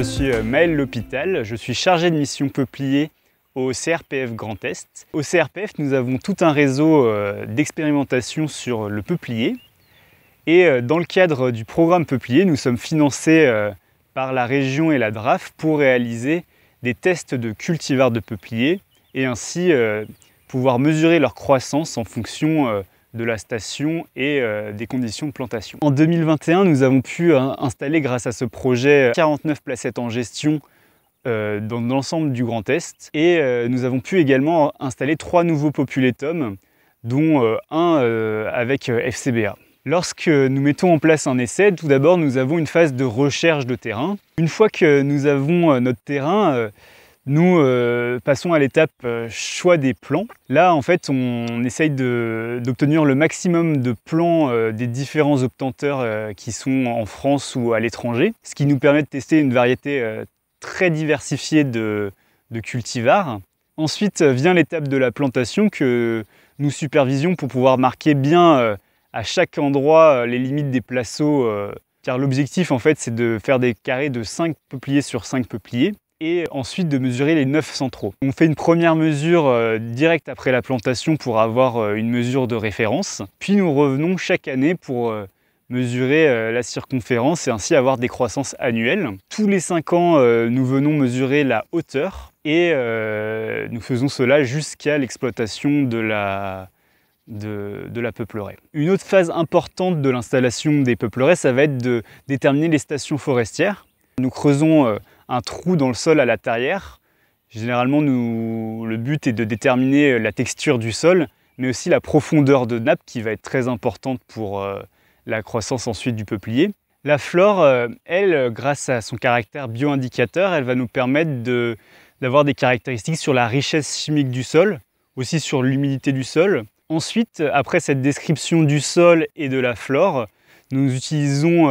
je suis Maël L'Hôpital, je suis chargé de mission peuplier au CRPF Grand Est. Au CRPF, nous avons tout un réseau d'expérimentation sur le peuplier. Et dans le cadre du programme peuplier, nous sommes financés par la région et la DRAF pour réaliser des tests de cultivars de peuplier et ainsi pouvoir mesurer leur croissance en fonction de la station et des conditions de plantation. En 2021, nous avons pu installer grâce à ce projet 49 placettes en gestion dans l'ensemble du Grand Est et nous avons pu également installer 3 nouveaux populétums dont un avec FCBA. Lorsque nous mettons en place un essai, tout d'abord nous avons une phase de recherche de terrain. Une fois que nous avons notre terrain, nous passons à l'étape choix des plants. Là, en fait, on essaye d'obtenir le maximum de plants des différents obtenteurs qui sont en France ou à l'étranger, ce qui nous permet de tester une variété très diversifiée de cultivars. Ensuite vient l'étape de la plantation que nous supervisions pour pouvoir marquer bien à chaque endroit les limites des placeaux, car l'objectif en fait c'est de faire des carrés de 5 peupliers sur 5 peupliers et ensuite de mesurer les 9 centraux. On fait une première mesure directe après la plantation pour avoir une mesure de référence, puis nous revenons chaque année pour mesurer la circonférence et ainsi avoir des croissances annuelles. Tous les 5 ans, nous venons mesurer la hauteur et nous faisons cela jusqu'à l'exploitation de la peupleraie. Une autre phase importante de l'installation des peupleraies, ça va être de déterminer les stations forestières. Nous creusons un trou dans le sol à la tarière. Généralement, le but est de déterminer la texture du sol, mais aussi la profondeur de nappe qui va être très importante pour la croissance ensuite du peuplier. La flore, elle, grâce à son caractère bioindicateur, elle va nous permettre d'avoir des caractéristiques sur la richesse chimique du sol, aussi sur l'humidité du sol. Ensuite, après cette description du sol et de la flore, nous utilisons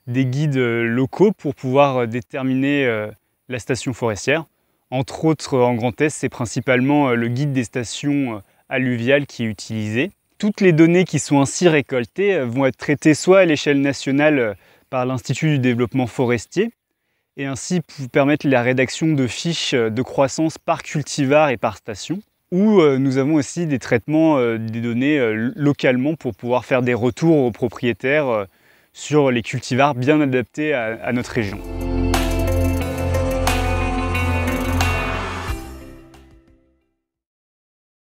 des guides locaux pour pouvoir déterminer la station forestière. Entre autres, en Grand Est, c'est principalement le guide des stations alluviales qui est utilisé. Toutes les données qui sont ainsi récoltées vont être traitées soit à l'échelle nationale par l'Institut du développement forestier, et ainsi permettre la rédaction de fiches de croissance par cultivar et par station, où nous avons aussi des traitements des données localement pour pouvoir faire des retours aux propriétaires sur les cultivars bien adaptés à notre région.